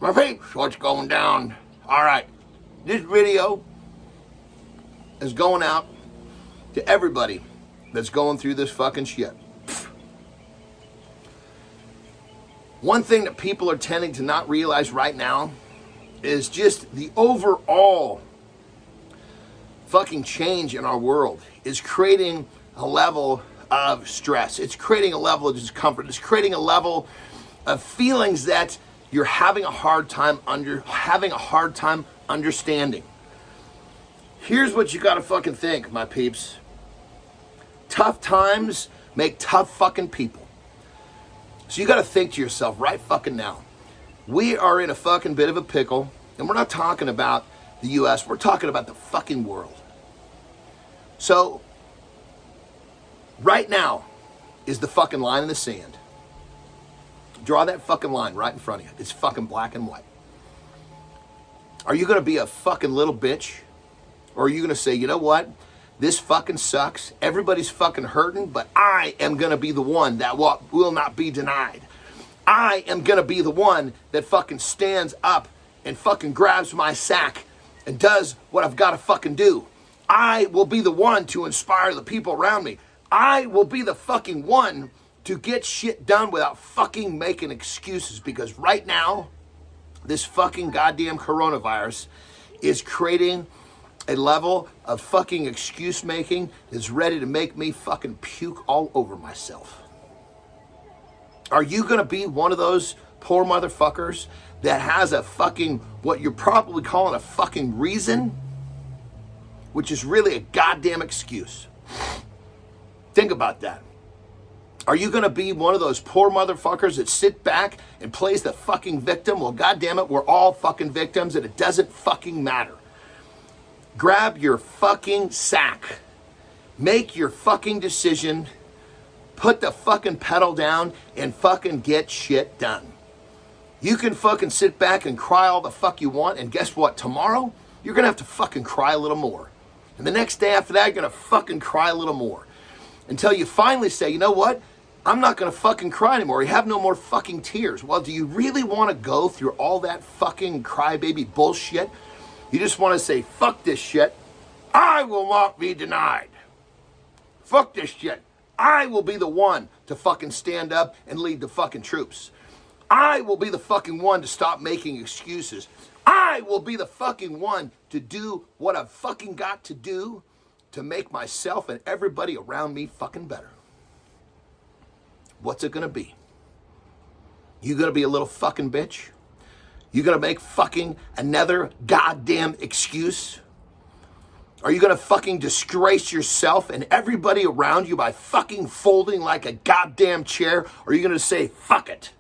My peeps, what's going down? All right, this video is going out to everybody that's going through this fucking shit. One thing that people are tending to not realize right now is just the overall fucking change in our world is creating a level of stress. It's creating a level of discomfort. It's creating a level of feelings that you're having a hard time understanding. Here's what you gotta fucking think, my peeps. Tough times make tough fucking people. So you gotta think to yourself right fucking now. We are in a fucking bit of a pickle, and we're not talking about the US, we're talking about the fucking world. So, right now is the fucking line in the sand. Draw that fucking line right in front of you. It's fucking black and white. Are you gonna be a fucking little bitch? Or are you gonna say, you know what? This fucking sucks. Everybody's fucking hurting, but I am gonna be the one that will not be denied. I am gonna be the one that fucking stands up and fucking grabs my sack and does what I've gotta fucking do. I will be the one to inspire the people around me. I will be the fucking one to get shit done without fucking making excuses, because right now, this fucking goddamn coronavirus is creating a level of fucking excuse making that's ready to make me fucking puke all over myself. Are you gonna be one of those poor motherfuckers that has a fucking, what you're probably calling a fucking reason, which is really a goddamn excuse? Think about that. Are you gonna be one of those poor motherfuckers that sit back and plays the fucking victim? Well, goddamn it, we're all fucking victims and it doesn't fucking matter. Grab your fucking sack. Make your fucking decision. Put the fucking pedal down and fucking get shit done. You can fucking sit back and cry all the fuck you want, and guess what? Tomorrow, you're gonna have to fucking cry a little more. And the next day after that, you're gonna fucking cry a little more. Until you finally say, you know what? I'm not gonna fucking cry anymore. You have no more fucking tears. Well, do you really wanna go through all that fucking crybaby bullshit? You just wanna say, fuck this shit. I will not be denied. Fuck this shit. I will be the one to fucking stand up and lead the fucking troops. I will be the fucking one to stop making excuses. I will be the fucking one to do what I've fucking got to do to make myself and everybody around me fucking better. What's it gonna be? You gonna be a little fucking bitch? You gonna make fucking another goddamn excuse? Are you gonna fucking disgrace yourself and everybody around you by fucking folding like a goddamn chair? Or are you gonna say, fuck it?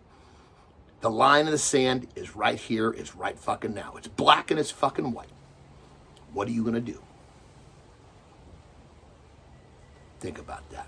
The line in the sand is right here, is right fucking now. It's black and it's fucking white. What are you gonna do? Think about that.